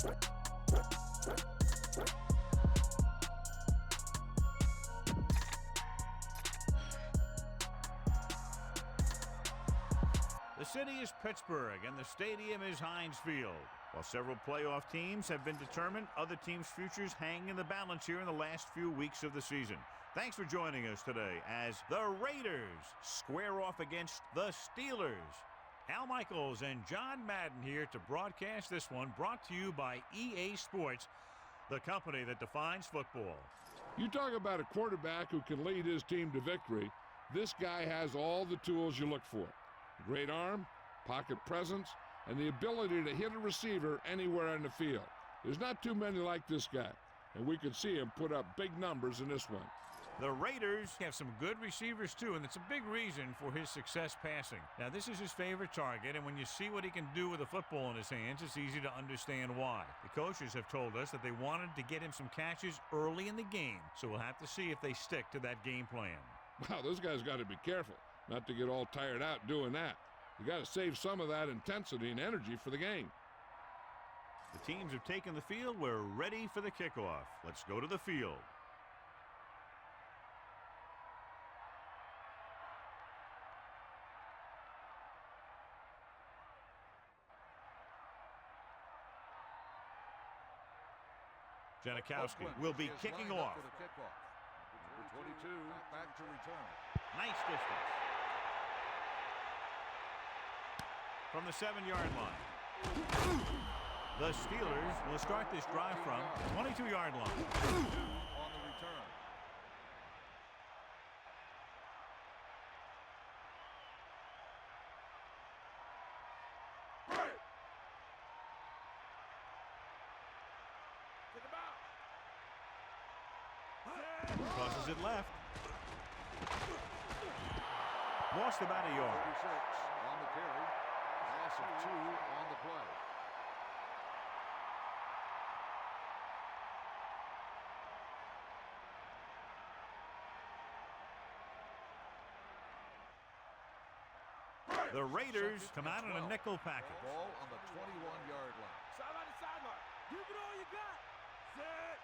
The city is Pittsburgh, and the stadium is Heinz Field. While several playoff teams have been determined, other teams' futures hang in the balance here in the last few weeks of the season. Thanks for joining us today as the Raiders square off against the Steelers. Al Michaels and John Madden here to broadcast this one, brought to you by EA Sports, the company that defines football. You talk about a quarterback who can lead his team to victory. This guy has all the tools you look for. Great arm, pocket presence, and the ability to hit a receiver anywhere on the field. There's not too many like this guy, and we could see him put up big numbers in this one. The Raiders have some good receivers, too, and it's a big reason for his success passing. Now, this is his favorite target, and when you see what he can do with a football in his hands, it's easy to understand why. The coaches have told us that they wanted to get him some catches early in the game, so we'll have to see if they stick to that game plan. Wow, those guys got to be careful not to get all tired out doing that. You got to save some of that intensity and energy for the game. The teams have taken the field. We're ready for the kickoff. Let's go to the field. Janikowski will be kicking off. Number 22 back to return. Nice distance. From the 7-yard line. The Steelers will start this drive from the 22-yard line. On the return. Take him out. Crosses it left. Lost about a yard. 36 on the carry. Loss of 2 on the play. The Raiders come out in a nickel package. Ball on the 21-yard line. Sideline to sideline. Give it all you got. Set.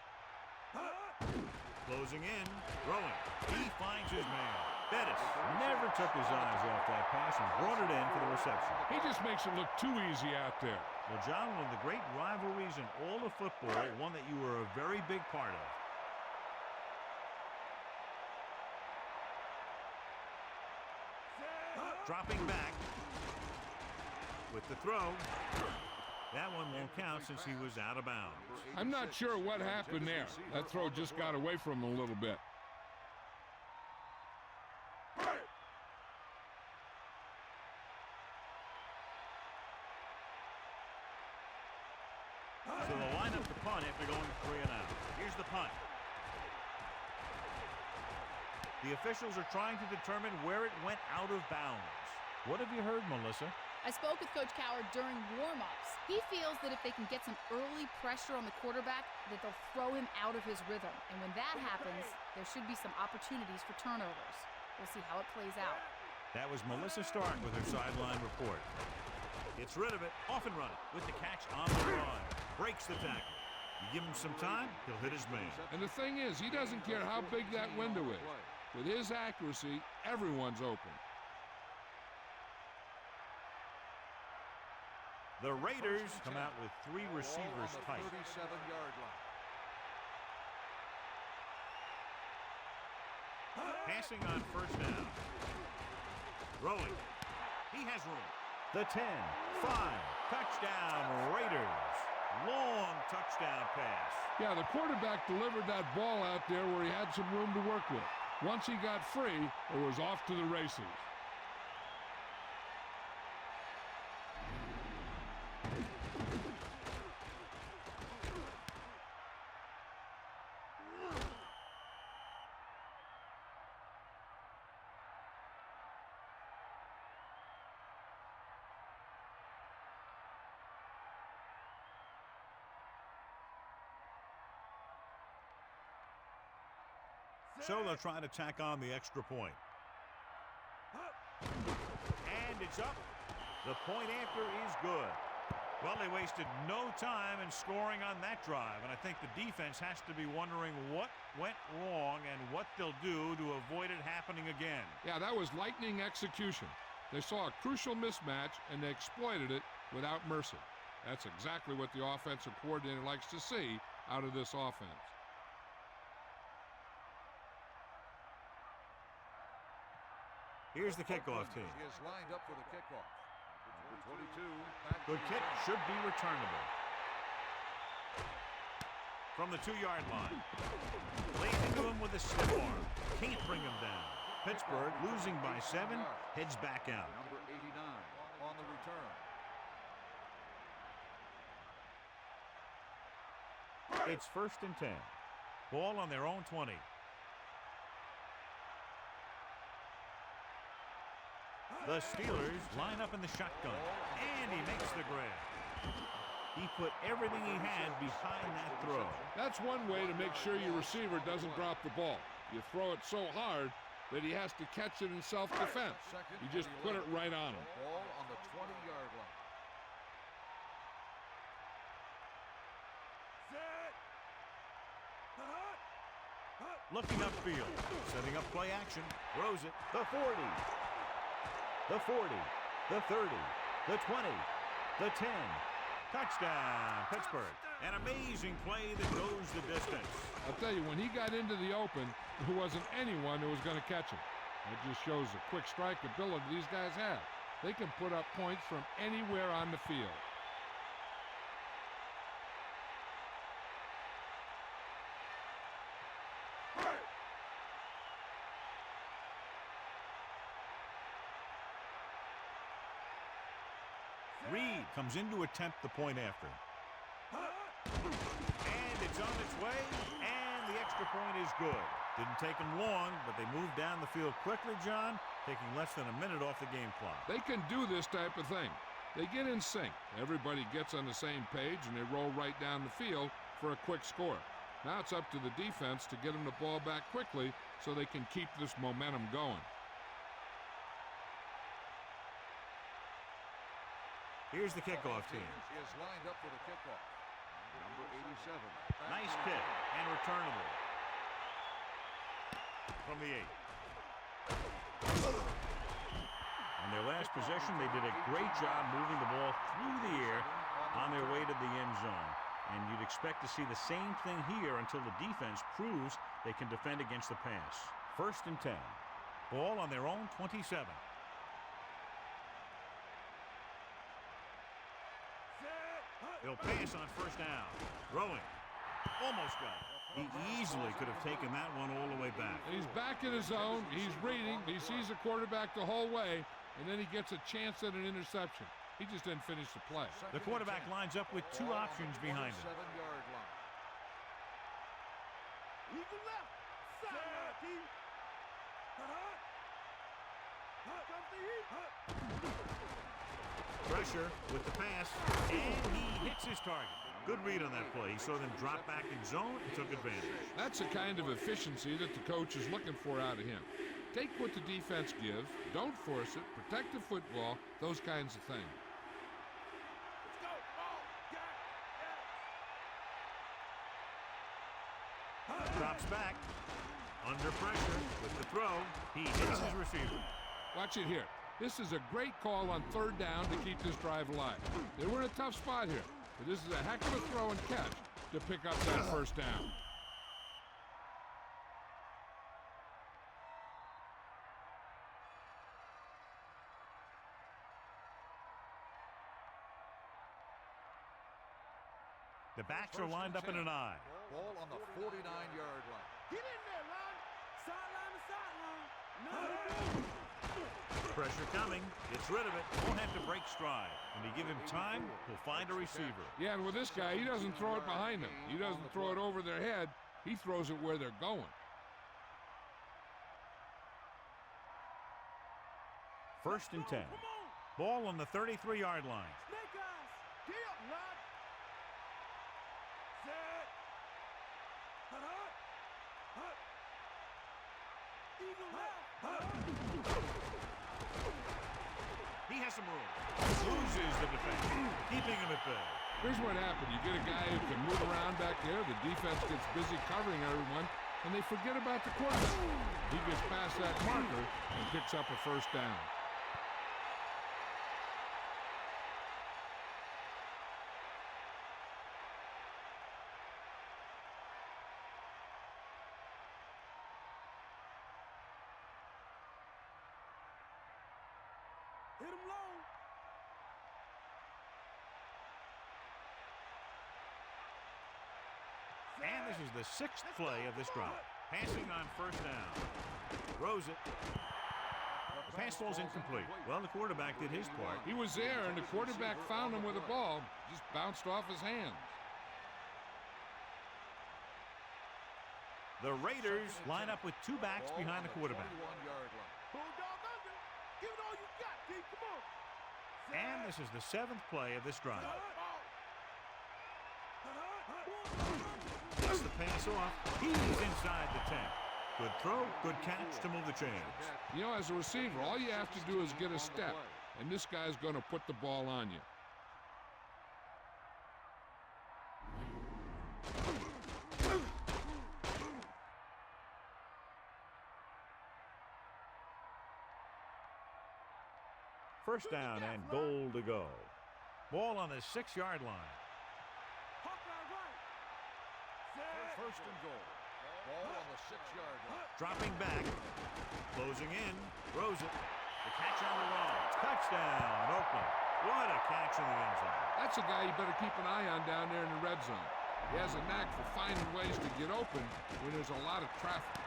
Closing in, throwing. He finds his man. Bettis never took his eyes off that pass and brought it in for the reception. He just makes it look too easy out there. Well, John, one of the great rivalries in all of football, one that you were a very big part of. Dropping back with the throw. That one won't count since he was out of bounds. I'm not sure what happened there. That throw just got away from him a little bit. So they'll line up the punt after going 3 and out. Here's the punt. The officials are trying to determine where it went out of bounds. What have you heard, Melissa? I spoke with Coach Coward during warm-ups. He feels that if they can get some early pressure on the quarterback, that they'll throw him out of his rhythm. And when that happens, there should be some opportunities for turnovers. We'll see how it plays out. That was Melissa Stark with her sideline report. Gets rid of it, off and running, with the catch on the run. Breaks the tackle. You give him some time, he'll hit his man. And the thing is, he doesn't care how big that window is. With his accuracy, everyone's open. The Raiders come out with 3 receivers tight. 37-yard line. Passing on first down. Throwing. He has room. The 10, 5, touchdown Raiders. Long touchdown pass. Yeah, the quarterback delivered that ball out there where he had some room to work with. Once he got free, it was off to the races. So they'll try to tack on the extra point. And it's up. The point after is good. Well, they wasted no time in scoring on that drive, and I think the defense has to be wondering what went wrong and what they'll do to avoid it happening again. Yeah, that was lightning execution. They saw a crucial mismatch, and they exploited it without mercy. That's exactly what the offensive coordinator likes to see out of this offense. Here's the kickoff team. He is lined up for the kickoff. Number 22. Good kick, should be returnable. From the 2-yard line. Laid into him with a stiff arm. Can't bring him down. Pittsburgh losing by 7, heads back out. Number 89 on the return. It's 1st and 10. Ball on their own 20. The Steelers line up in the shotgun, and he makes the grab. He put everything he had behind that throw. That's one way to make sure your receiver doesn't drop the ball. You throw it so hard that he has to catch it in self-defense. You just put it right on him. Ball on the 20-yard line. Looking upfield, setting up play action, throws it, the 40. The 40, the 30, the 20, the 10. Touchdown, Pittsburgh. An amazing play that goes the distance. I'll tell you, when he got into the open, there wasn't anyone who was going to catch him. That just shows the quick strike ability these guys have. They can put up points from anywhere on the field. Reed comes in to attempt the point after. And it's on its way, and the extra point is good. Didn't take them long, but they moved down the field quickly, John, taking less than a minute off the game clock. They can do this type of thing. They get in sync. Everybody gets on the same page, and they roll right down the field for a quick score. Now it's up to the defense to get them the ball back quickly so they can keep this momentum going. Here's the kickoff team. He is lined up for the kickoff. Number 87. Nice kick and returnable. From the 8. On their last possession, they did a great job moving the ball through the air on their way to the end zone. And you'd expect to see the same thing here until the defense proves they can defend against the pass. 1st and 10. Ball on their own 27. He'll pass on 1st down. Throwing. Almost got it. He easily could have taken that one all the way back. He's back in his zone. He's reading. He sees the quarterback the whole way, and then he gets a chance at an interception. He just didn't finish the play. The quarterback lines up with 2 options behind him. 7-yard line. Eagle left. Side. Here comes the heat. Pressure with the pass, and he hits his target. Good read on that play. He saw them drop back in zone and took advantage. That's the kind of efficiency that the coach is looking for out of him. Take what the defense gives, don't force it, protect the football, those kinds of things. Let's go. Ball. Got it. Drops back. Under pressure with the throw. He hits his receiver. Watch it here. This is a great call on 3rd down to keep this drive alive. They were in a tough spot here, but this is a heck of a throw and catch to pick up that 1st down. The backs are lined up in an eye. Ball on the 49-yard line. Get in there, Ron. Sideline to sideline. No. Pressure coming. Gets rid of it. Won't have to break stride. When you give him time, he'll find a receiver. Yeah, and with this guy, he doesn't throw it behind them. He doesn't throw it over their head. He throws it where they're going. 1st and 10. Ball on the 33-yard line. Snake eyes. Get up, Rod. Set. Eagle left. He He has some room. Loses the defense, keeping him at bay. Here's what happened. You get a guy who can move around back there. The defense gets busy covering everyone, and they forget about the quarterback. He gets past that marker and picks up a first down. Hit him low. And this is the 6th play of this drive. Passing on first down. Throws it. The pass ball's incomplete. Well, the quarterback did his part. He was there, and the quarterback found him with a ball. Just bounced off his hands. The Raiders line up with 2 backs behind the quarterback. Bulldog under. Give it all you got, D. Come on. And this is the 7th play of this drive. Gets the pass off. He's inside the 10. Good throw, good catch to move the chains. You know, as a receiver, all you have to do is get a step, and this guy's going to put the ball on you. First down and goal to go. Ball on the 6-yard line. Hawkeye right. Set. First and goal. Ball on the 6-yard line. Dropping back. Closing in. Throws it. The catch on the run. Touchdown, Oakland. What a catch in the end zone. That's a guy you better keep an eye on down there in the red zone. He has a knack for finding ways to get open when there's a lot of traffic.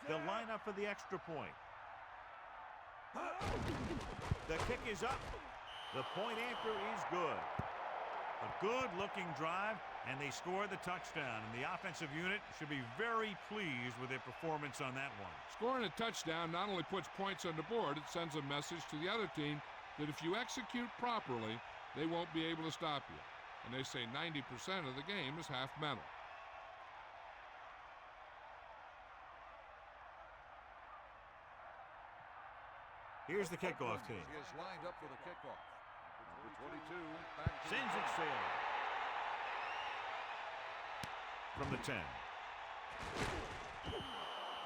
They'll line up for the extra point. The kick is up. The point after is good. A good-looking drive, and they score the touchdown. And the offensive unit should be very pleased with their performance on that one. Scoring a touchdown not only puts points on the board, it sends a message to the other team that if you execute properly, they won't be able to stop you. And they say 90% of the game is half mental. Here's the kickoff team. He is lined up for the kickoff. Number 22 back to Sends it sailing. From the 10.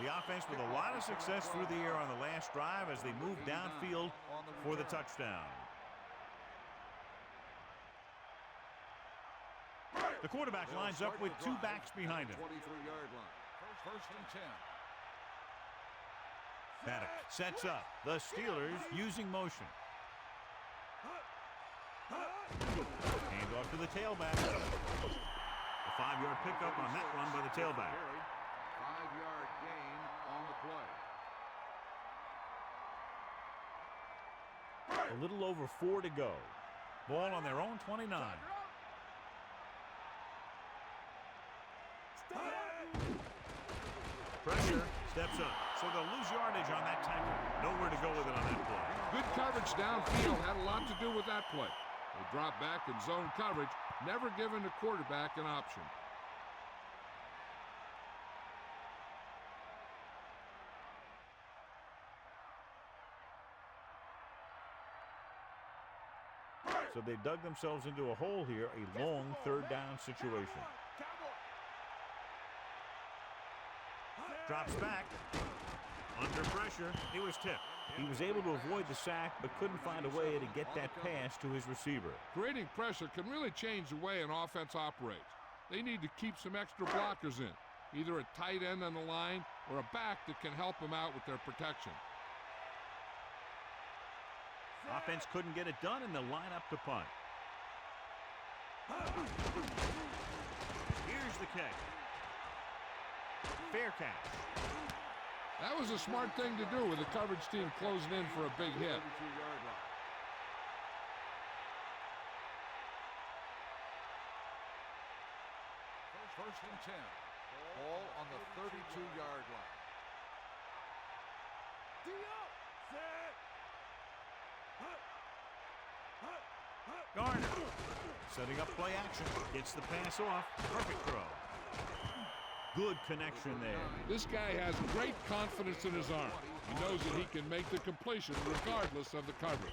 The offense with a lot of success through the air on the last drive as they move downfield for the touchdown. The quarterback lines up with 2 backs behind him. 23-yard line. First and 10. Paddock sets up. The Steelers using motion. Hand off to the tailback. A 5-yard pickup on that run by the tailback. 5-yard gain on the play. A little over 4 to go. Ball on their own 29. Pressure, steps up. So they'll lose yardage on that tackle. Nowhere to go with it on that play. Good coverage downfield had a lot to do with that play. They drop back in zone coverage, never giving the quarterback an option. So they dug themselves into a hole here, a long 3rd down situation. Drops back. Under pressure. He was tipped. He was able to avoid the sack, but couldn't find a way to get that pass to his receiver. Creating pressure can really change the way an offense operates. They need to keep some extra blockers in, either a tight end on the line or a back that can help them out with their protection. Offense couldn't get it done, and they'll line up to punt. Here's the kick. Fair catch. That was a smart thing to do with the coverage team closing in for a big hit. 32-yard line. First and 10. Ball on the 32-yard line. D up. Set. Garner setting up play action. Gets the pass off. Perfect throw. Good connection there. This guy has great confidence in his arm. He knows that he can make the completion regardless of the coverage.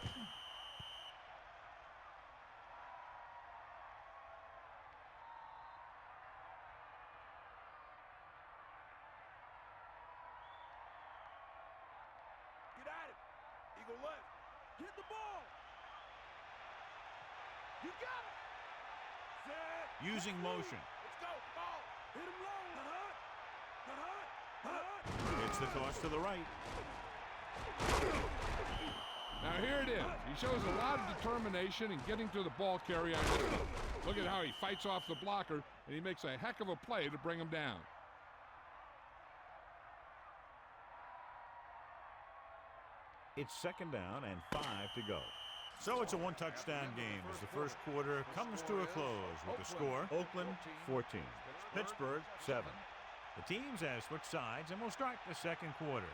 Get at it. Eagle left. Get the ball. You got it. Set. Using motion. Let's go. Ball. Hit him low. Gets the toss to the right. Now here it is. He shows a lot of determination in getting to the ball carrier on this one. Look at how he fights off the blocker, and he makes a heck of a play to bring him down. It's second down and 5 to go. So it's a one-touchdown game as the first quarter comes to a close with the score, Oakland 14, Pittsburgh 7. The teams have switched sides and will start the second quarter.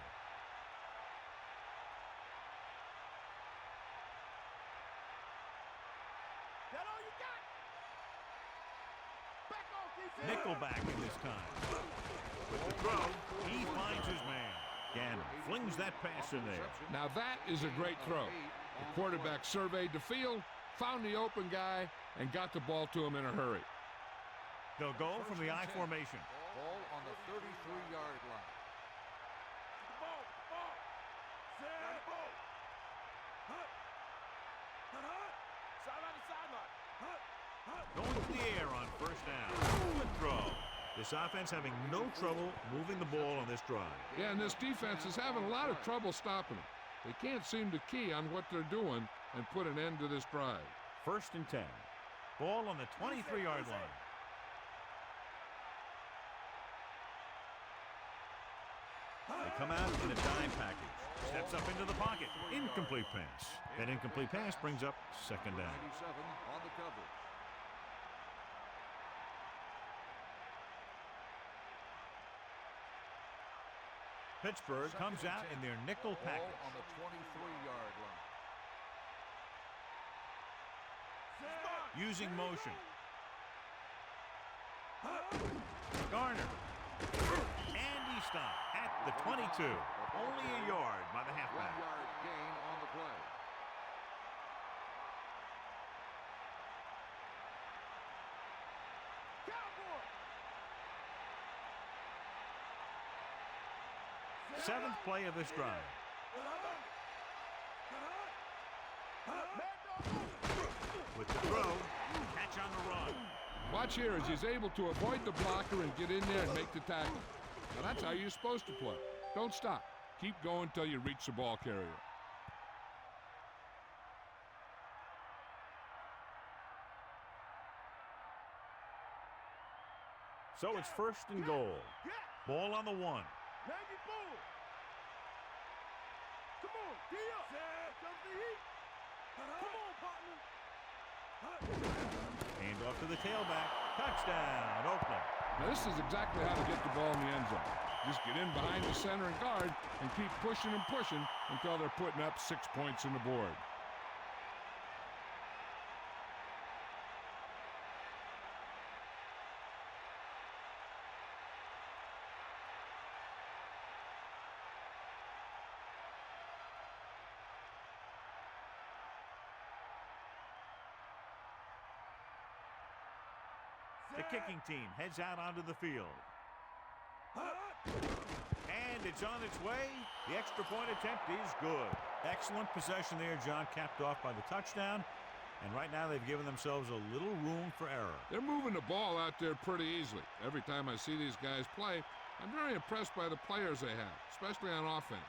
That all you got? Back off, defense. Nickelback in this time. With the throw, he finds his man. Gannon flings that pass in there. Now that is a great throw. The quarterback surveyed the field, found the open guy, and got the ball to him in a hurry. They'll go from the I formation. Ball on the 33-yard line. Ball. Set. Ball. Sideline to sideline. Going to the air on first down. Good throw. This offense having no trouble moving the ball on this drive. Yeah, and this defense is having a lot of trouble stopping him. They can't seem to key on what they're doing and put an end to this drive. First and 10. Ball on the 23-yard line. They come out in a dime package. Steps up into the pocket. Incomplete pass. That incomplete pass brings up second down. 97 on the cover. Pittsburgh comes out in their nickel Ball package. on the 23-yard line. Using motion. Garner. And he stopped at the 22. Only a yard by the 1 halfback. yard gain on the play. Seventh play of this drive. With the throw, catch on the run. Watch here as he's able to avoid the blocker and get in there and make the tackle. Now that's how you're supposed to play. Don't stop. Keep going until you reach the ball carrier. So it's first and goal. Ball on the 1. Maggie Bull. Come on, D up. Comes the heat. Come on, partner. Hand off to the tailback. Touchdown, Oakland. Now this is exactly how to get the ball in the end zone. Just get in behind the center and guard and keep pushing and pushing until they're putting up 6 points on the board. The kicking team heads out onto the field. And it's on its way. The extra point attempt is good. Excellent possession there, John, capped off by the touchdown. And right now they've given themselves a little room for error. They're moving the ball out there pretty easily. Every time I see these guys play, I'm very impressed by the players they have, especially on offense.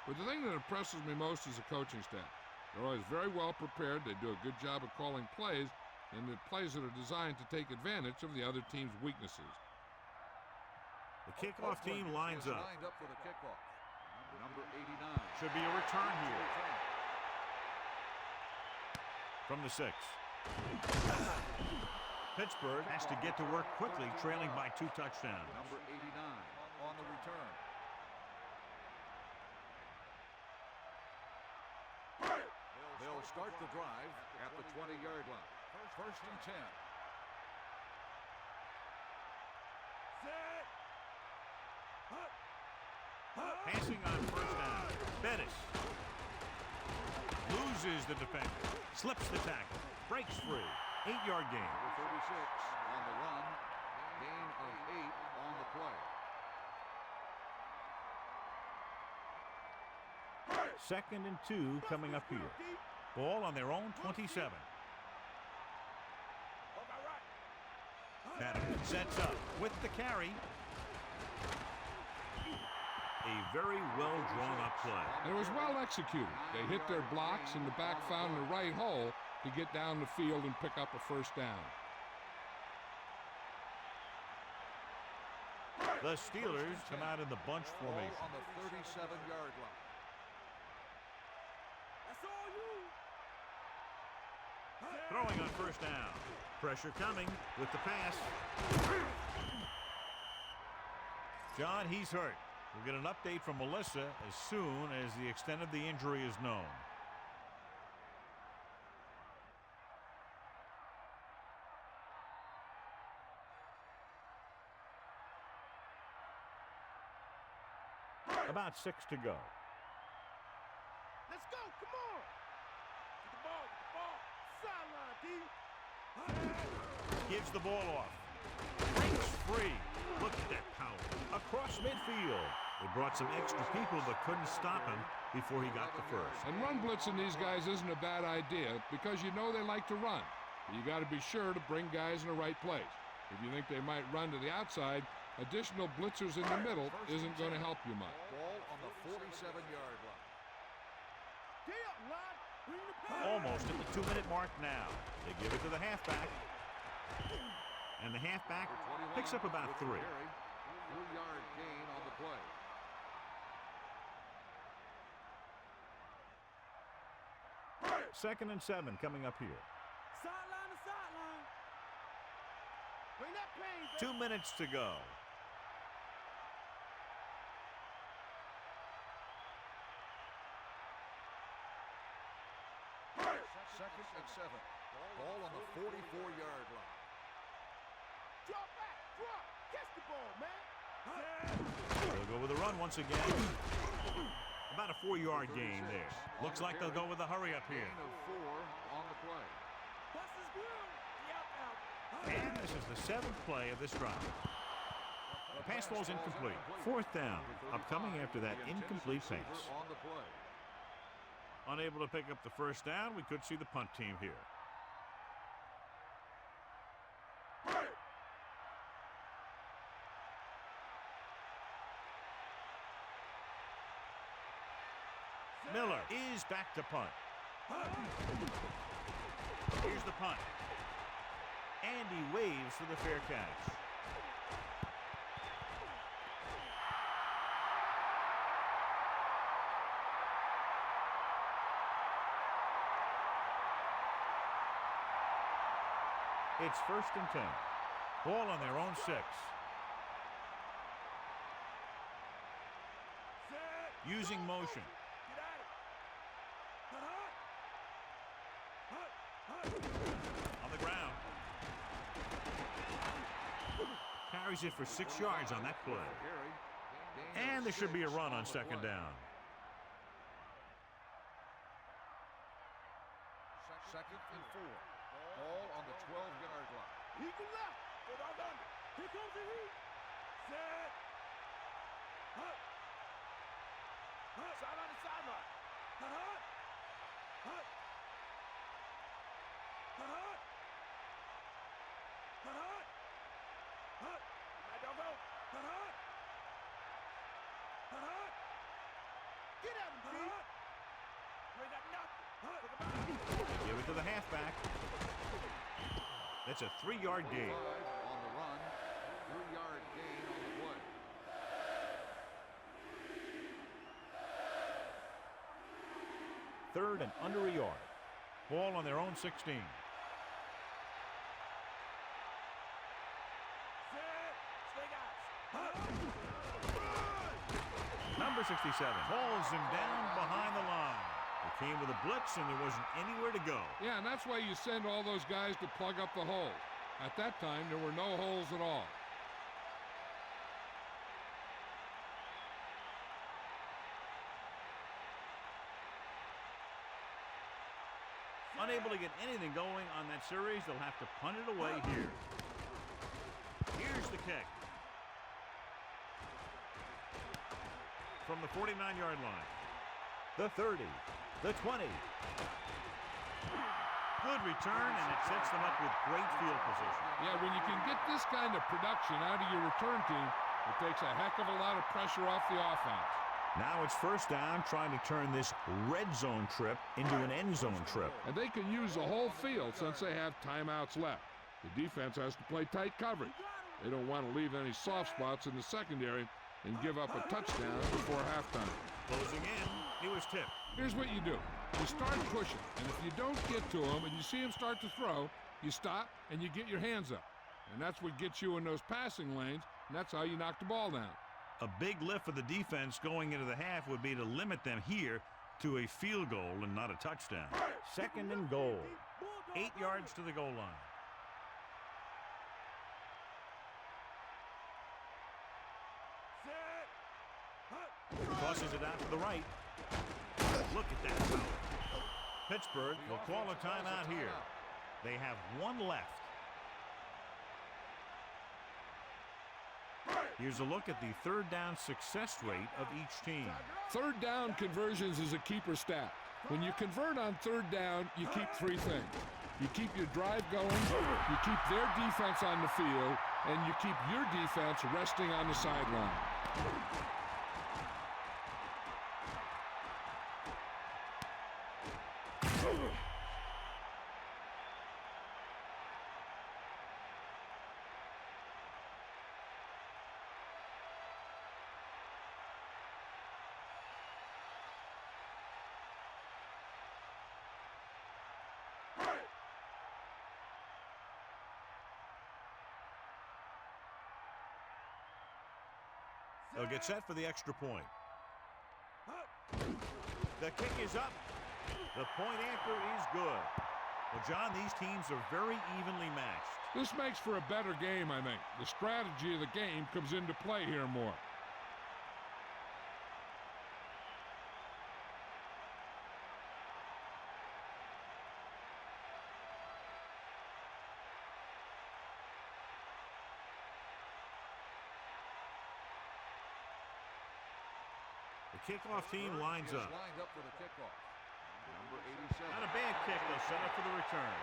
But the thing that impresses me most is the coaching staff. They're always very well prepared. They do a good job of calling plays, and the plays that are designed to take advantage of the other team's weaknesses. The kickoff team lines up. Lined up for the kickoff. Number 89. Should be a return here. From the 6. Pittsburgh has to get to work quickly, trailing by 2 touchdowns. Number 89 on the return. They'll start the drive at the 20-yard line. First and 10. Set. Passing on first down. Bettis loses the defender. Slips the tackle. Breaks free. 8-yard gain. Number 36 on the run. Gain of 8 on the play. Second and 2 coming up here. Ball on their own 27. Madden sets up with the carry. A very well drawn up play. It was well executed. They hit their blocks and the back found the right hole to get down the field and pick up a first down. The Steelers come out in the bunch formation. On the 37-yard line. That's all you. Throwing on first down. Pressure coming with the pass. John, he's hurt. We'll get an update from Melissa as soon as the extent of the injury is known. About 6 to go. Let's go. Come on. Get the ball. Sideline, D. Gives the ball off. Breaks free. Look at that power. Across midfield. They brought some extra people but couldn't stop him before he got the first. And run blitzing these guys isn't a bad idea because you know they like to run. You got to be sure to bring guys in the right place. If you think they might run to the outside, additional blitzers in the middle isn't going to help you much. Ball on the 47-yard line. Get up, lad. Bring the pass. Almost at the 2-minute mark now. They give it to the halfback. And the halfback picks up about 3. 3-yard gain on the play. Second and 7 coming up here. Sideline to sideline. Bring that pain, 2 minutes to go. Second and 7. Ball on the 44-yard line. Drop back. Drop. Catch the ball, man. They'll go with a run once again. About a 4-yard gain there. Looks like they'll go with a hurry up here. Gain of 4 on the play. Bust his grill. Yep, out. And this is the 7th play of this drive. The pass ball's incomplete. 4th down. Upcoming after that incomplete pass. On the play. Unable to pick up the first down, we could see the punt team here. Miller is back to punt. Here's the punt. And he waves for the fair catch. It's first and 10. Ball on their own 6. Using motion. On the ground. Carries it for 6 yards on that play. And there should be a run on second down. Second and 4. Ball on the 12-yard line. He can left. Go down under. Here comes the heat. Set. Sideline to sideline. Get at him, Pete. You ain't got nothing. Give it to the halfback. That's a 3-yard gain. 5 on the run. 3-yard gain on the play. Third and under a yard. Ball on their own 16. Number 67 hauls him down behind the line. They came with a blitz, and there wasn't anywhere to go. Yeah, and that's why you send all those guys to plug up the holes. At that time, there were no holes at all. Unable to get anything going on that series, they'll have to punt it away here. Here's the kick. From the 49-yard line. The 30. The 20. Good return, and it sets them up with great field position. Yeah, when you can get this kind of production out of your return team, it takes a heck of a lot of pressure off the offense. Now it's first down, trying to turn this red zone trip into an end zone trip. And they can use the whole field since they have timeouts left. The defense has to play tight coverage. They don't want to leave any soft spots in the secondary and give up a touchdown before halftime. Closing in, he was tipped. Here's what you do. You start pushing, and if you don't get to him and you see him start to throw, you stop and you get your hands up. And that's what gets you in those passing lanes, and that's how you knock the ball down. A big lift for the defense going into the half would be to limit them here to a field goal and not a touchdown. Second and goal. 8 yards to the goal line. Tosses it out to the right. Look at that foul. Pittsburgh will call a timeout here. They have one left. Here's a look at the third down success rate of each team. Third down conversions is a keeper stat. When you convert on third down, you keep three things. You keep your drive going, you keep their defense on the field, and you keep your defense resting on the sideline. They'll get set for the extra point. The kick is up. The point anchor is good. Well, John, these teams are very evenly matched. This makes for a better game, I think. The strategy of the game comes into play here more. The kickoff team lines up. Lined up for the kickoff. Number 87. Not a bad kick. They'll set up for the return.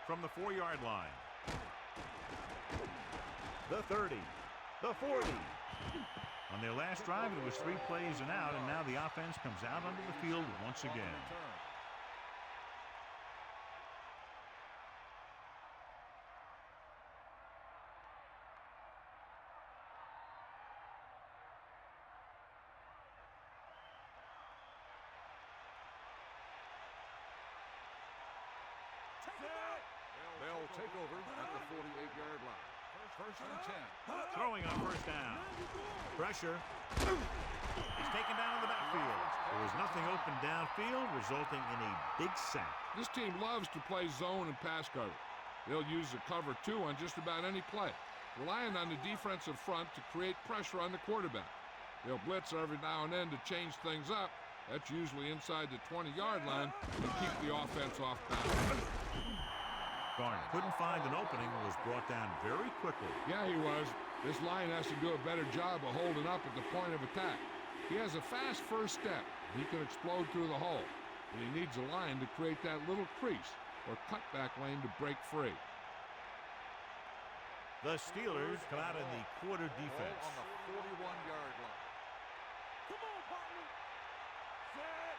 From the 4-yard line. The 30. The 40. On their last drive, it was 3 plays and out, and now the offense comes out onto the field once again. They'll take over at the 48-yard line. First and 10. Throwing on first down. Pressure. He's taken down in the backfield. There was nothing open downfield, resulting in a big sack. This team loves to play zone and pass cover. They'll use the cover 2 on just about any play, relying on the defensive front to create pressure on the quarterback. They'll blitz every now and then to change things up. That's usually inside the 20-yard line to keep the offense off balance. Garner couldn't find an opening and was brought down very quickly. Yeah, he was. This line has to do a better job of holding up at the point of attack. He has a fast first step. He can explode through the hole. And he needs a line to create that little crease or cutback lane to break free. The Steelers come out in the quarter defense. On the 41-yard line. Come on, partner. Set.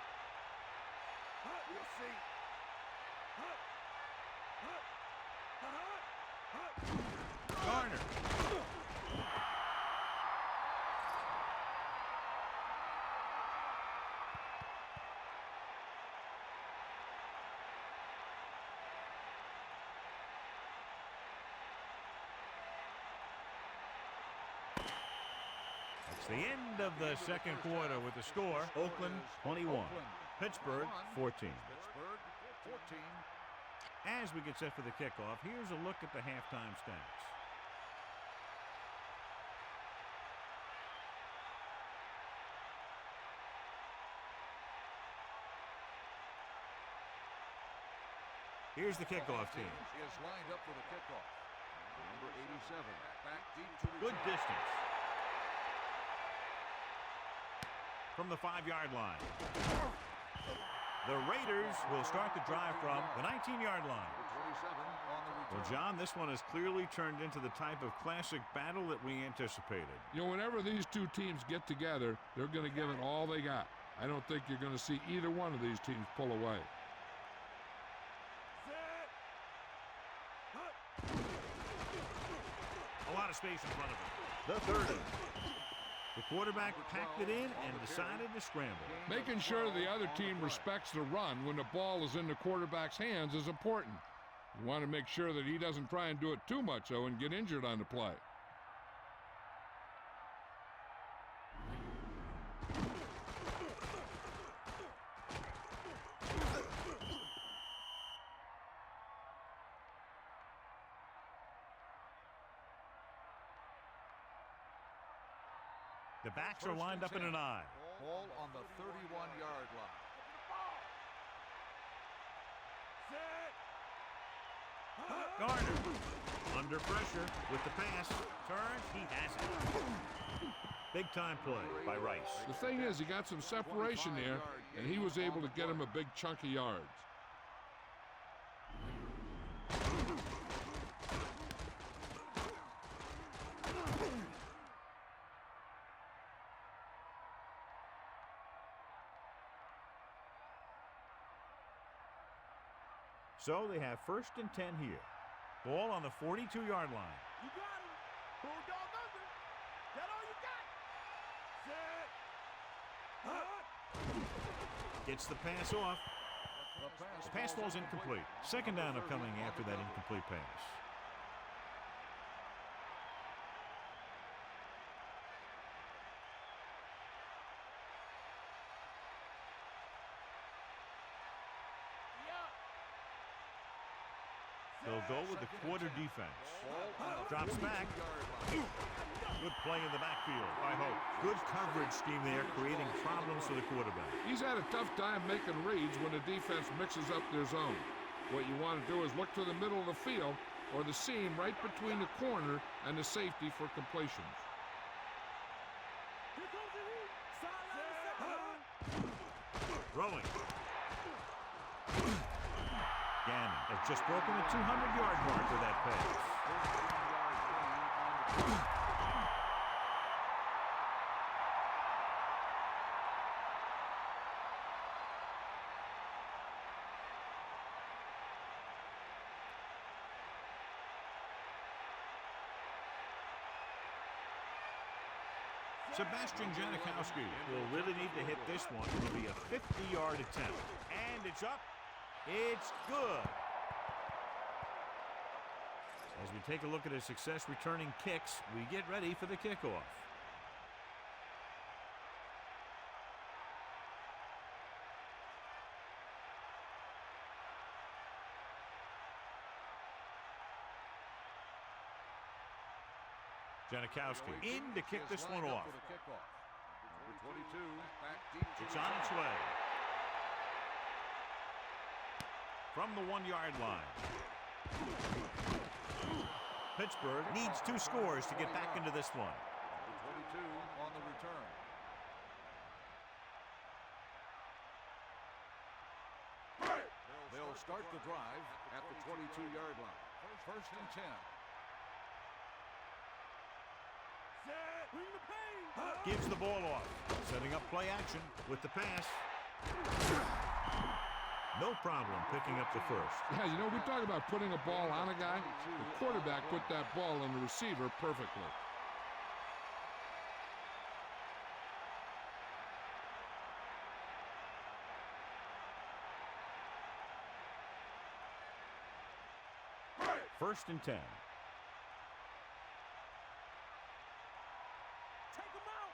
Hut, we'll see. Hut. Hut. Hut. Hut. Garner. It's the end of the second quarter with the score, Oakland 21, Pittsburgh 14. Pittsburgh 14. As we get set for the kickoff, here's a look at the halftime stats. Here's the kickoff team. Is lined up for the kickoff. Number 87, back deep to Good return. distance. From the 5-yard line. The Raiders will start the drive from the 19-yard line. Number 27 on the return. Well, John, this one has clearly turned into the type of classic battle that we anticipated. You know, whenever these two teams get together, they're going to give it all they got. I don't think you're going to see either one of these teams pull away. A lot of space in front of him. The 30. The quarterback packed it in and decided to scramble. Making sure the other team respects the run when the ball is in the quarterback's hands is important. You want to make sure that he doesn't try and do it too much, though, and get injured on the play. The backs are lined up in an I. Ball on the 31-yard line. Garner under pressure with the pass. Turns, he has it. Big time play by Rice. The thing is, he got some separation there, and he was able to get him a big chunk of yards. So they have 1st and 10 here. Ball on the 42-yard line. You got him. Bulldog under. That all you got? Set. Gets the pass off. The pass falls incomplete. 2nd down coming after that incomplete pass. They'll go with the quarter defense. Drops back. Good play in the backfield by Hope. Good coverage scheme there, creating problems for the quarterback. He's had a tough time making reads when the defense mixes up their zone. What you want to do is look to the middle of the field or the seam right between the corner and the safety for completions. Here comes the heat. Sideline to second. Rolling. Gannon has just broken the 200-yard mark with that pass. Sebastian Janikowski will really need to hit this one. It'll be a 50-yard attempt. And it's up. It's good. As we take a look at his success returning kicks, we get ready for the kickoff. Janikowski in to kick this one off. Number 22, back deep to It's on its way. From the 1-yard line. Pittsburgh needs 2 scores to get back into this one. Number 22 on the return. They'll start the drive at the 22-yard line. 1st and 10. Set. Bring the pain. Gives the ball off. Setting up play action with the pass. No problem picking up the first. Yeah, you know, we talk about putting a ball on a guy. The quarterback put that ball on the receiver perfectly. First and 10. Take him out.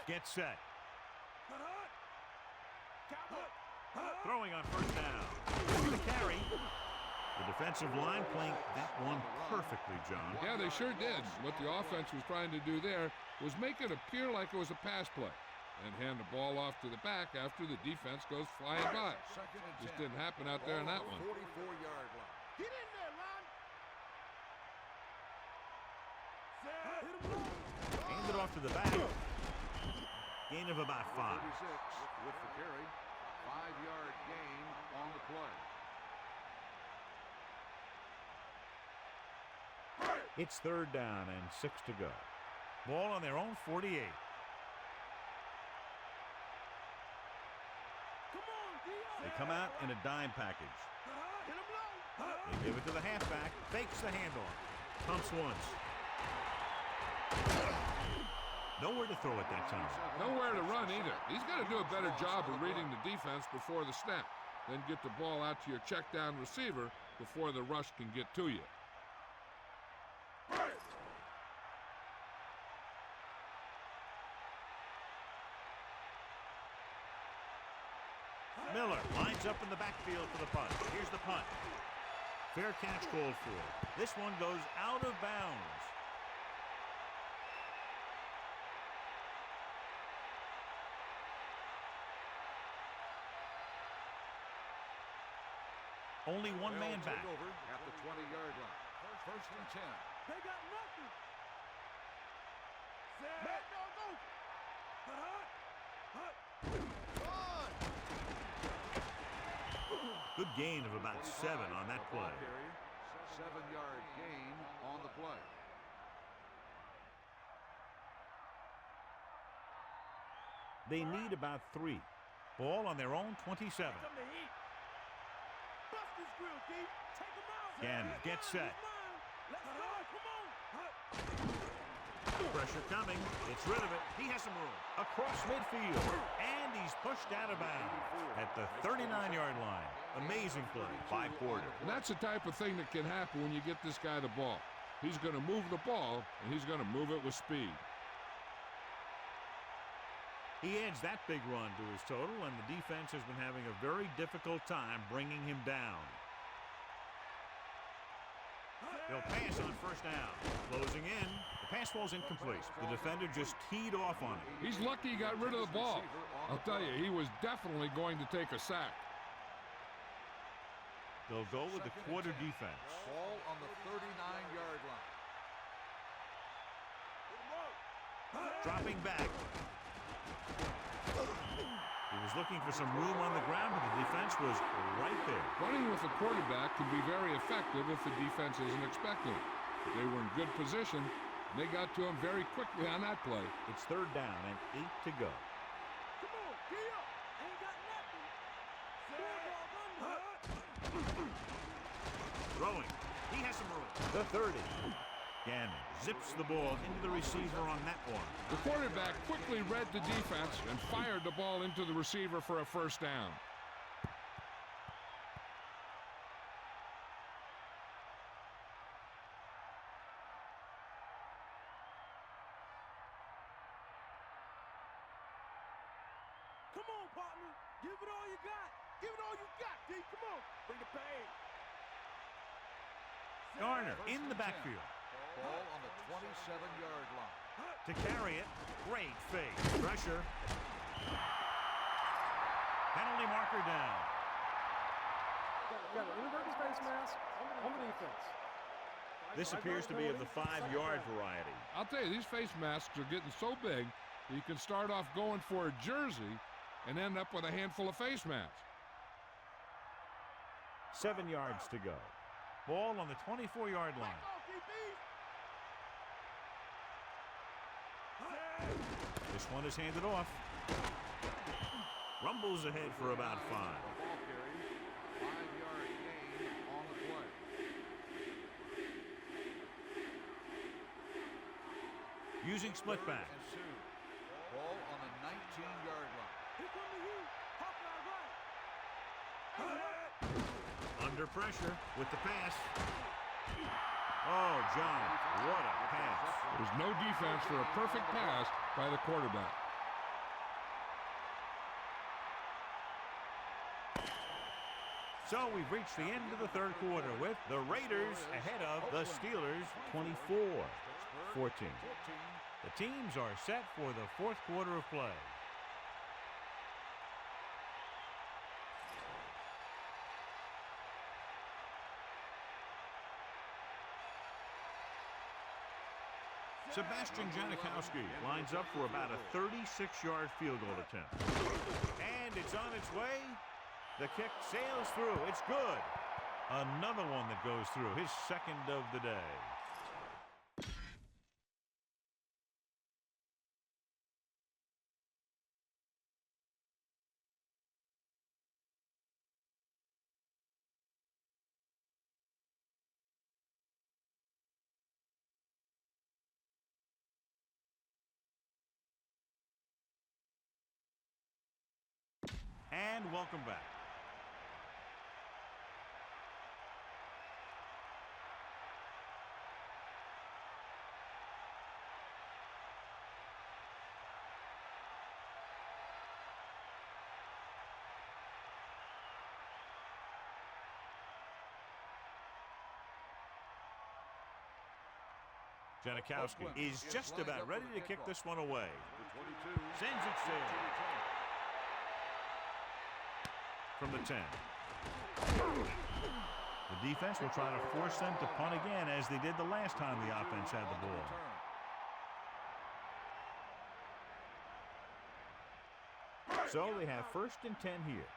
Get set. Throwing on first down. The carry. The defensive line playing that one perfectly, John. Yeah, they sure did. What the offense was trying to do there was make it appear like it was a pass play and hand the ball off to the back after the defense goes flying by. Just didn't happen out there in that one. 44-yard line. Get in there, Lon. Hand it off to the back. Gain of about 5. 36 with the carry. 5-yard gain on the play. It's third down and 6 to go. Ball on their own 48. They come out in a dime package. They give it to the halfback. Fakes the handoff. Pumps once. Nowhere to throw at that time. Nowhere to run either. He's got to do a better job of reading the defense before the snap. Then get the ball out to your check down receiver before the rush can get to you. Miller lines up in the backfield for the punt. Here's the punt. Fair catch called for. This one goes out of bounds. Only one man back. Over at the 20-yard line. First and 10. They got nothing. Set. Go. Good gain of about 7 on that play. 7-yard gain on the play. They need about 3. Ball on their own 27. Come to eat. Bust this grill, D. Take him out. Gannon gets set. Let's go. Come on. Pressure coming. It's rid of it. He has some room. Across midfield. And he's pushed out of bounds at the 39-yard line. Amazing play by Porter. And that's the type of thing that can happen when you get this guy the ball. He's going to move the ball, and he's going to move it with speed. He adds that big run to his total, and the defense has been having a very difficult time bringing him down. They'll pass on first down. Closing in. The pass falls incomplete. The defender just teed off on it. He's lucky he got rid of the ball. I'll tell you, he was definitely going to take a sack. They'll go with the quarter defense. Ball on the 39-yard line. Dropping back. He was looking for some room on the ground, but the defense was right there. Running with the quarterback can be very effective if the defense isn't expecting it. They were in good position, and they got to him very quickly on that play. It's third down and 8 to go. Come on. Gee up. Ain't got nothing. Throwing. He has some room. The 30. Gannon zips the ball into the receiver on that one. The quarterback quickly read the defense and fired the ball into the receiver for a first down. Come on, partner. Give it all you got. Give it all you got, D. Come on. Bring the pain. Garner in the backfield. Ball on the 27-yard line. To carry it. Great fake. Pressure. Penalty marker down. Got an inverted face mask on the defense. This appears to be of the 5-yard variety. I'll tell you, these face masks are getting so big that you can start off going for a jersey and end up with a handful of face masks. 7 yards to go. Ball on the 24-yard line. This one is handed off. Rumbles ahead for about 5. Ball carry. 5-yard gain on the play. Using split Third backs. and 2. Ball on the 19-yard line. Here come the heat. Hawkeye right. Under pressure with the pass. Oh, John, what a pass. There's no defense for a perfect pass by the quarterback. So we've reached the end of the third quarter with the Raiders ahead of the Steelers 24-14. The teams are set for the fourth quarter of play. Sebastian Janikowski lines up for about a 36-yard field goal attempt. And it's on its way. The kick sails through. It's good. Another one that goes through, his second of the day. And welcome back. Janikowski is just about ready to kick this one away. Sends it sail. From the 10. The defense will try to force them to punt again as they did the last time the offense had the ball. So they have 1st and 10 here.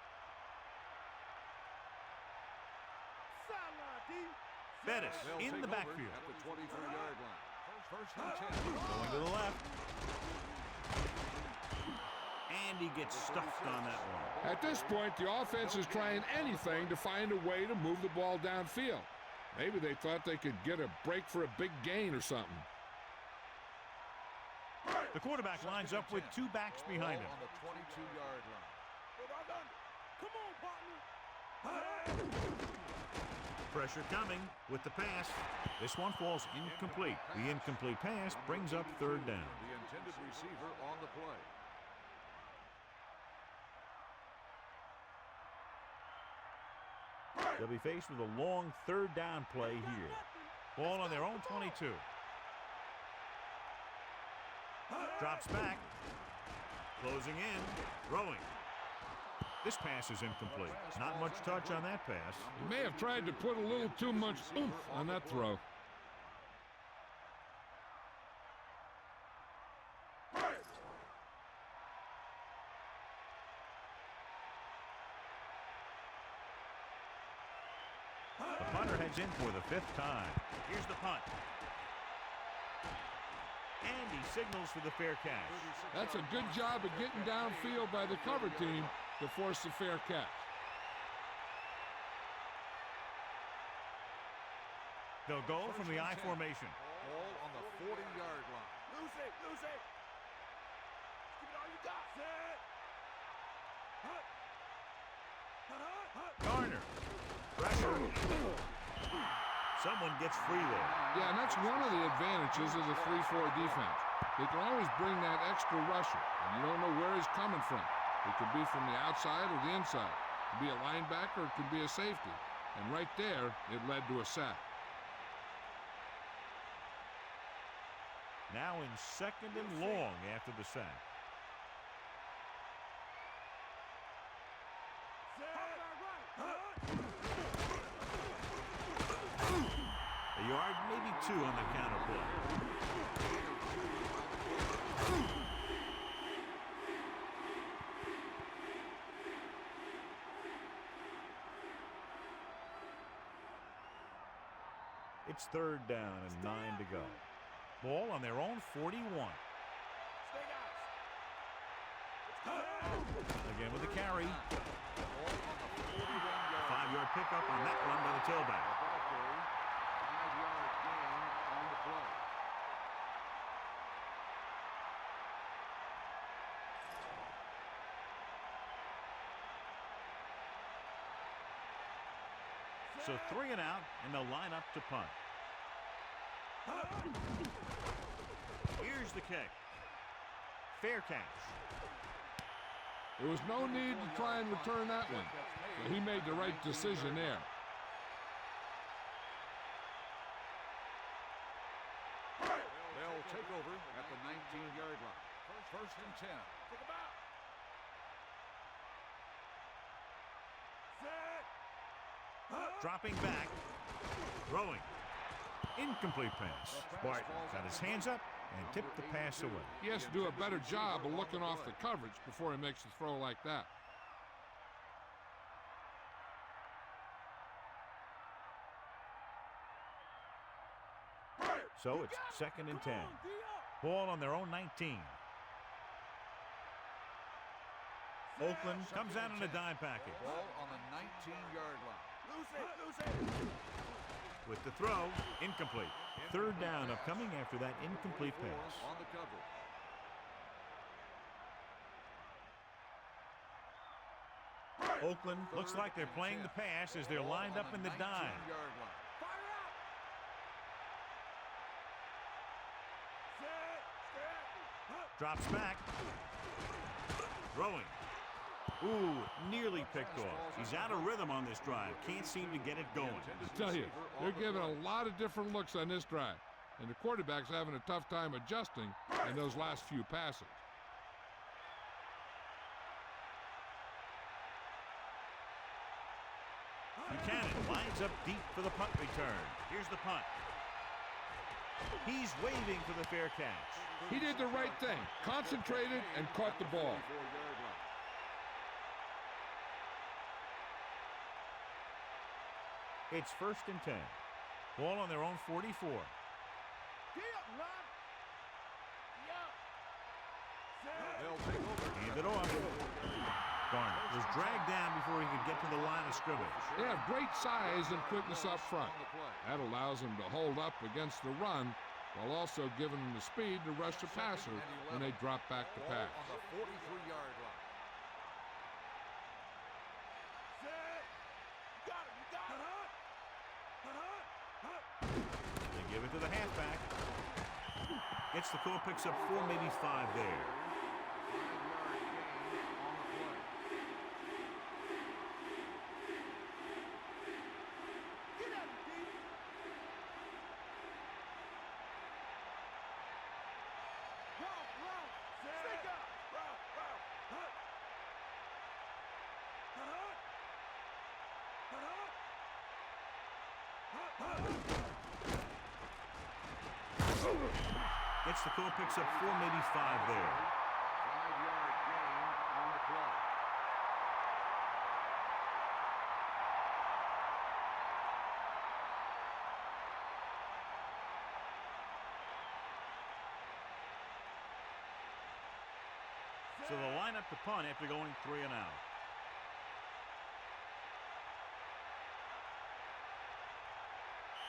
Bettis in the backfield. At the 23-yard line. First and 10. Going to the left. And he gets stuffed on that one. At this point, the offense is trying anything to find a way to move the ball downfield. Maybe they thought they could get a break for a big gain or something. The quarterback lines up with 2 backs behind him. On the 22-yard line. Come on, partner. Pressure coming with the pass. This one falls incomplete. The incomplete pass brings up 3rd down. The intended receiver on the play. They'll be faced with a long 3rd down play here. Ball on their own 22. Drops back. Closing in. Throwing. This pass is incomplete. Not much touch on that pass. He may have tried to put a little too much oomph on that throw. The punter heads in for the 5th time. Here's the punt. And he signals for the fair catch. That's a good job of getting downfield by the cover team to force the fair catch. They'll go from the I formation. Ball on the 40-yard line. Lose it. Give it all you got. Set. Garner. Pressure. Someone gets free there. Yeah, and that's one of the advantages of the 3-4 defense. They can always bring that extra rusher, and you don't know where he's coming from. It could be from the outside or the inside. It could be a linebacker, it could be a safety. And right there, it led to a sack. Now in 2nd and long after the sack. A yard, maybe 2 on the counter play. It's 3rd down and 9 to go. Ball on their own 41. Again with the carry. 5-yard pickup on that run by the tailback. 5-yard gain on the play. So 3 and out, and they'll line up to punt. Here's the kick. Fair catch. There was no need to try and return that one. So he made the right decision there. They'll take over at the 19-yard line. First and 10. Take him out. Set. Dropping back. Throwing. Incomplete pass. Barton got his hands up and tipped the pass away. He has to do a better job of looking off the coverage before he makes a throw like that. So it's 2nd and 10. Ball on their own 19. Oakland comes out in a dime package. Ball on the 19-yard line. Loose it. With the throw, incomplete. 3rd down upcoming after that incomplete pass. On the cover. Oakland looks like they're playing the pass as they're lined up in the dime. Fire out. Set. Drops back. Throwing. Ooh, nearly picked off. He's out of rhythm on this drive. Can't seem to get it going. I tell you, they're giving a lot of different looks on this drive. And the quarterback's having a tough time adjusting in those last few passes. Buchanan lines up deep for the punt return. Here's the punt. He's waving for the fair catch. He did the right thing, concentrated and caught the ball. It's 1st and 10. Ball on their own 44. Get up, Ron. They'll take over. Hand it off. Garner was dragged down before he could get to the line of scrimmage. They have great size and quickness up front. That allows them to hold up against the run while also giving them the speed to rush the passer when they drop back to pass. On the 43-yard line. Set. You got him. You got him. They give it to the halfback. Gets the call, picks up 4, maybe 5 there. 5-yard gain on the play. Get at him, D. Route. Stick up. Route. Gets the call, picks up 4, maybe 5 there. 5-yard gain on the play. So they'll line up to punt after going 3 and out.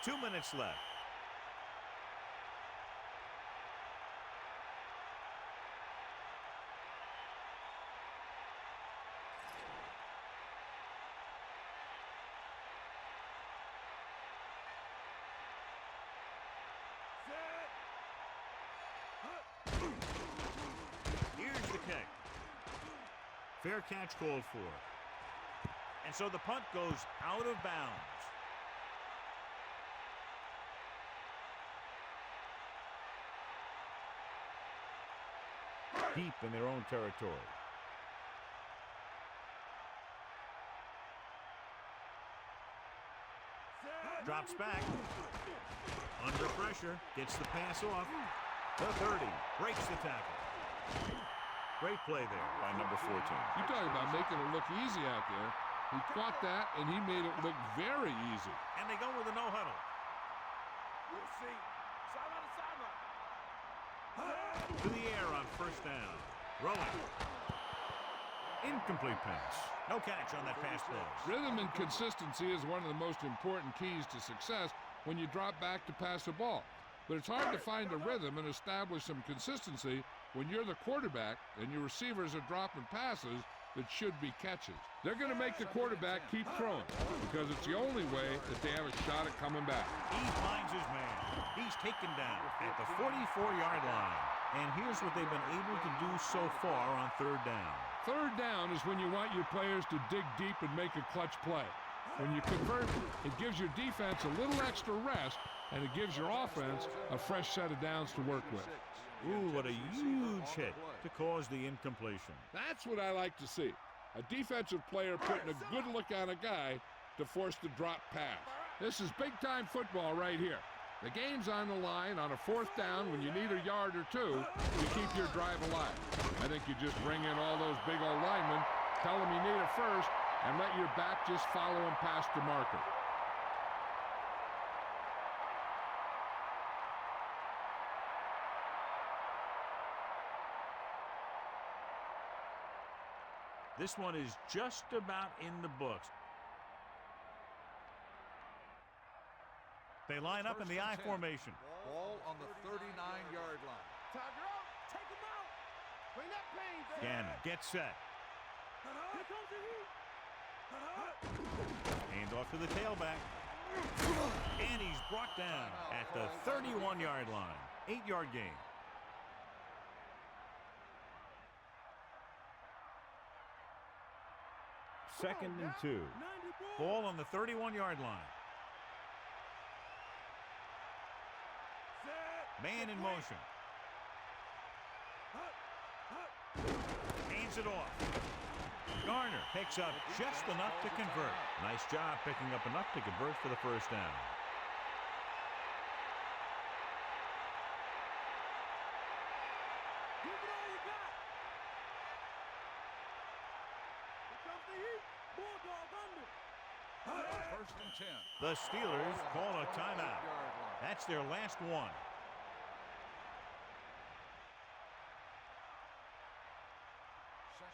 Two minutes left. Here's the kick. Fair catch called for. And so the punt goes out of bounds. Deep in their own territory. Drops back. Under pressure. Gets the pass off. The 30. Breaks the tackle. Great play there by number 14. You talk about making it look easy out there. He caught that, and he made it look very easy. And they go with a no-huddle. We'll see. Sideline to sideline. To the air on first down. Rolling. Incomplete pass. No catch on that pass play. Rhythm and consistency is one of the most important keys to success when you drop back to pass the ball. But it's hard to find a rhythm and establish some consistency when you're the quarterback and your receivers are dropping passes that should be catches. They're going to make the quarterback keep throwing because it's the only way that they have a shot at coming back. He finds his man. He's taken down at the 44-yard line. And here's what they've been able to do so far on third down. Third down is when you want your players to dig deep and make a clutch play. When you convert, it gives your defense a little extra rest, and it gives your offense a fresh set of downs to work with. Ooh, what a huge hit to cause the incompletion. That's what I like to see. A defensive player putting a good look on a guy to force the drop pass. This is big-time football right here. The game's on the line on a fourth down when you need a yard or two to keep your drive alive. I think you just bring in all those big old linemen, tell them you need a first, and let your back just follow them past the marker. This one is just about in the books. They line up in the I formation. Ball on the 39-yard line. Tiger out. Take him out. Bring that pain back. Gannon gets set. Here comes the heat. Hand off to the tailback. And he's brought down at the 31-yard line. 8-yard gain. Second and 2. Ball on the 31-yard line. Man in motion. Hands it off. Garner picks up just enough to convert. Nice job picking up enough to convert for the first down. Give it all you got. Here comes the heat. Bulldog under. First and 10. The Steelers call a timeout. That's their last one.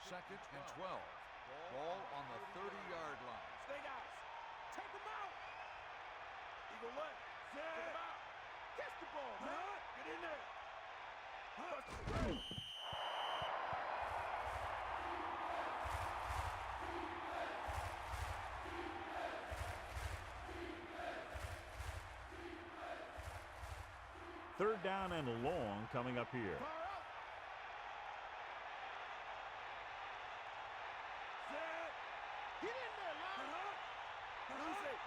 Second and 12. Ball on the 30-yard line. Stay guys. Take him out. Eagle left. Set him out. Catch the ball, man. Get in there. Third down and long coming up here. Get in there, man.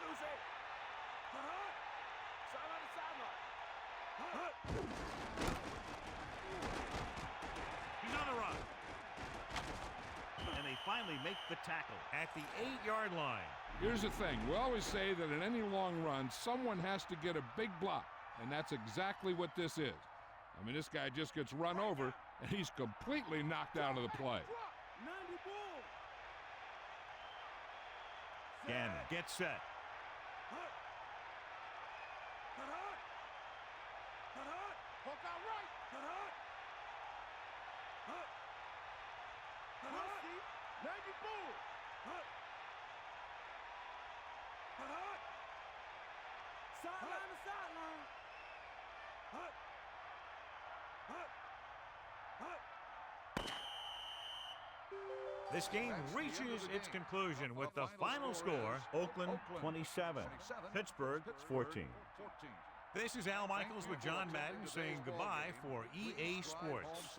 Lose it. Sideline to sideline. He's on the run. And they finally make the tackle at the 8-yard line. Here's the thing. We always say that in any long run, someone has to get a big block, and that's exactly what this is. I mean, this guy just gets run over, and he's completely knocked out of the play. 90 bull. Gannon gets set. Hook out right. Steve. 90 bull. Sideline to sideline. This game reaches its conclusion with the final score, Oakland 27, Pittsburgh 14. This is Al Michaels with John Madden saying goodbye for EA Sports.